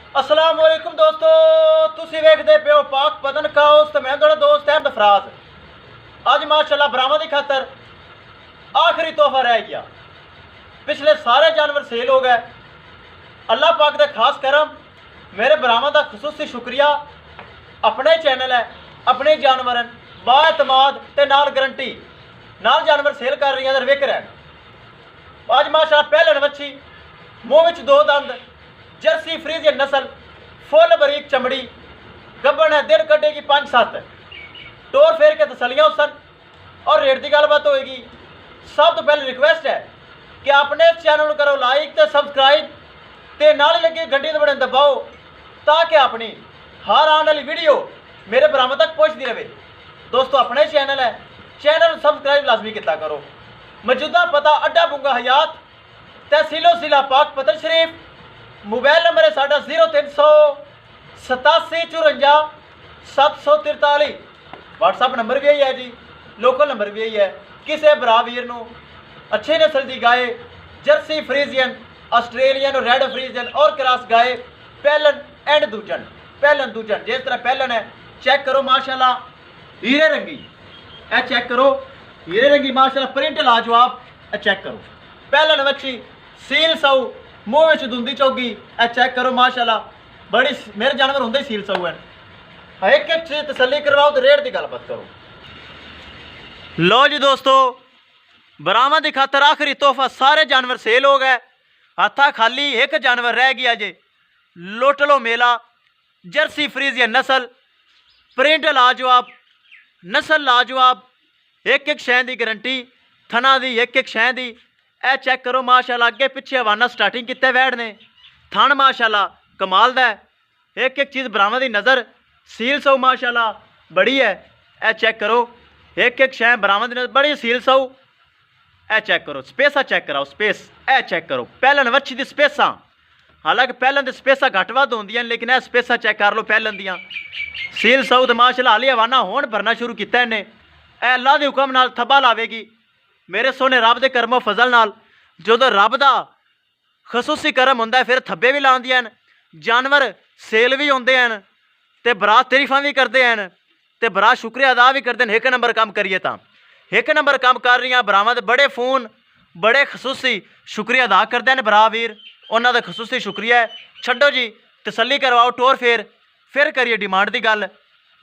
अस्सलाम वालेकुम दोस्तों, तुसी वेखदे पे हो पाक पतन काउस ते मैं तुहाडा दोस्त अहमद फराज। अज माशाल्लाह बरामद की खातर आखिरी तोहफा रह गया। पिछले सारे जानवर सेल हो गए। अल्लाह पाक का खास करम, मेरे बरामद का खसूसी शुक्रिया। अपने चैनल है, अपने जानवर बाएतमाद ते नाल गारंटी नाल जानवर सेल कर रही हैं विक रहे। अज माशाल्लाह पहलन मच्छी मूँह विच दो दंद जर्सी फ्रीजियन नस्ल फुल बरीक चमड़ी गब्बन है। दिन कटेगी 5-7 टोर फेर के तसलियाँ सन और रेट की गलबात होएगी। सब तो पहले रिक्वेस्ट है कि अपने चैनल करो लाइक तो सबसक्राइब ते नाल लगी घंटी दे बटन दबाओ ताकि अपनी हर आने वाली वीडियो मेरे बरामद तक पहुँचती रहे। दोस्तों अपने चैनल है, चैनल सबसक्राइब लाजमी किया करो। मौजूदा पता अड्डा बुंगा हयात तहसीलो जिला पाक पतन शरीफ। मोबाइल नंबर है साढ़ा 038754 व्हाट्सअप नंबर भी यही है जी, लोकल नंबर भी यही है। किसी भरा वीर नूं अच्छे नस्ल की गाय जर्सी फ्रीजियन आस्ट्रेलियन और रेड फ्रीजियन और क्रॉस गाय पहलन एंड दूजन पहलन दूजन जिस तरह पहलन है चेक करो माशाल्लाह हीरे रंगी। ए चेक करो हीरे रंगी माशाल्लाह प्रिंट लाजवाब। चेक करो पहलन मच्छी सील सऊ मूँह में धुंदी चौगी। ए चेक करो माशाल्लाह बड़ी मेरे जानवर होंगे सील सऊ है। एक एक चीज तसली करवाओ तो रेट की गलबात करो। लो जी दोस्तों बरामद की खातर आखिरी तोहफा सारे जानवर सेल हो गए। हाथा खाली एक जानवर रह गया जे लुट लो मेला जर्सी फ्रीजियन नस्ल प्रिंट लाजवाब नस्ल लाजवाब। एक एक शह की गारंटी थना दी एक एक शह की। ए चेक करो माशाल्लाह अगे पिछे हवाना स्टार्टिंग किते वैड़ ने थन माशाल्लाह कमाल दा है। एक एक चीज़ बरामद की नज़र सील सऊ माशाल्लाह बड़ी है। ए चेक करो एक एक शह बरामद की बड़ी सील सऊ। ए चेक करो स्पेसा चेक कराओ स्पेस। ए चेक करो पहलन वच्छी दी स्पेसा, हालांकि पहलन दी स्पेसा घट वध होंदियां लेकिन ए स्पेसा चेक कर लो पहलन दियां सील सऊ तो माशाल्लाह हाली हवाना होन भरना शुरू किया इन्हें। ए अल्लाह के हुक्म नाल थब्बा लावेगी मेरे सोने रब के करमो फजल नाल। जो रब का खसूसी करम होंदा फिर थब्बे भी लाउंदियां जानवर सेल भी होंदे हैं ते बरा तरीफा भी करते हैं ते बरा शुक्रिया अदा भी करते हैं। एक नंबर काम करिए तो एक नंबर काम कर रही हैं बरामद बड़े फोन बड़े खसूसी शुक्रिया अदा करते हैं बरा वीर उन्हों का खसूसी शुक्रिया है। छड्डो जी तसली करवाओ टोर फिर करिए डिमांड की गल।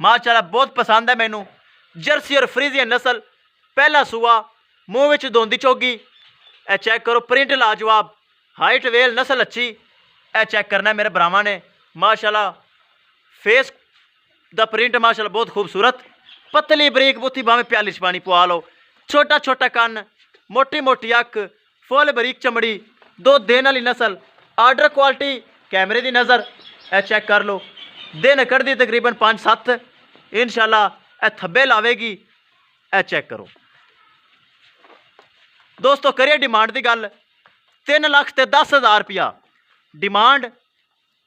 माशाल्लाह बहुत पसंद है मैनू जर्सी और फ्रीजियन नस्ल पहला सूआ मूँह में धोंदी चौगी। ए चेक करो प्रिंट लाजवाब हाइट वेल नस्ल अच्छी। ए चेक करना है मेरे भरावां ने माशाल्लाह फेस दा प्रिंट माशाल्लाह बहुत खूबसूरत पतली बरीक बुत्थी भावें प्याली च पानी पुआ लो। छोटा छोटा कन मोटी मोटी अख फुल बरीक चमड़ी दो दिन वाली नस्ल आर्डर क्वालिटी कैमरे की नज़र। ए चेक कर लो दिन कढ़दी तकरीबन 5-7 इंशाल्लाह ए थब्बे लावेगी। ए चेक करो दोस्तों करिए डिमांड की गल 3,10,000 रुपया डिमांड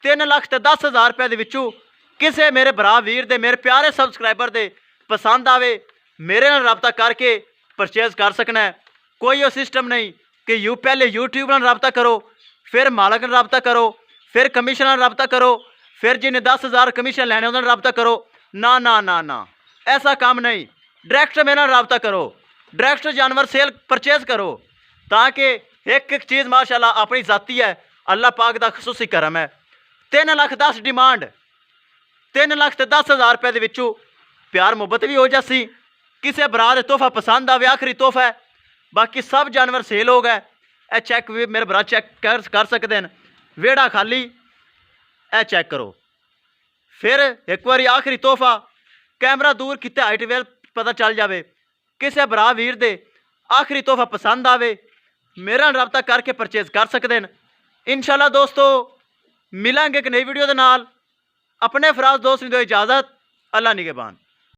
3,10,000 रुपये के विचों किसी मेरे भरा वीर दे मेरे प्यारे सबसक्राइबर दे पसंद आवे मेरे नाल रबता करके परचेज कर सकना है। कोई वो सिस्टम नहीं कि पहले यूट्यूब नाल रबता करो फिर मालक नाल रबता करो फिर कमीशन नाल रबता करो फिर जिन्हें 10,000 कमीशन लैने उन्होंने रबता करो। ना ना ना ना ऐसा काम नहीं। डायरैक्ट मेरे नाल रबता करो डायरैक्ट जानवर सेल परचेज करो ताकि एक एक चीज़ माशाल्लाह अपनी जाती है अल्लाह पाक का खसूसी करम है। 3,10,000 डिमांड 3,10,000 रुपये के विचों प्यार मुहब्बत भी हो जासी। किसी भरा दे तोहफा पसंद आवे आखिरी तोहफा है। बाकी सब जानवर सेल हो गए। ए चेक भी मेरे भरा चेक कर सकते हैं वेड़ा खाली। ए चेक करो फिर एक बार आखिरी तोहफा कैमरा दूर कितने हाइट वेल पता चल जाए। किसी भरा वीर दे आखिरी तोहफा पसंद आवे मेरा रबता करके परचेज कर सकते हैं। इंशाल्लाह दोस्तों मिलेंगे एक नई वीडियो के नाल। अपने फराज दोस्त ने दो इजाज़त। अल्लाह निगहबान।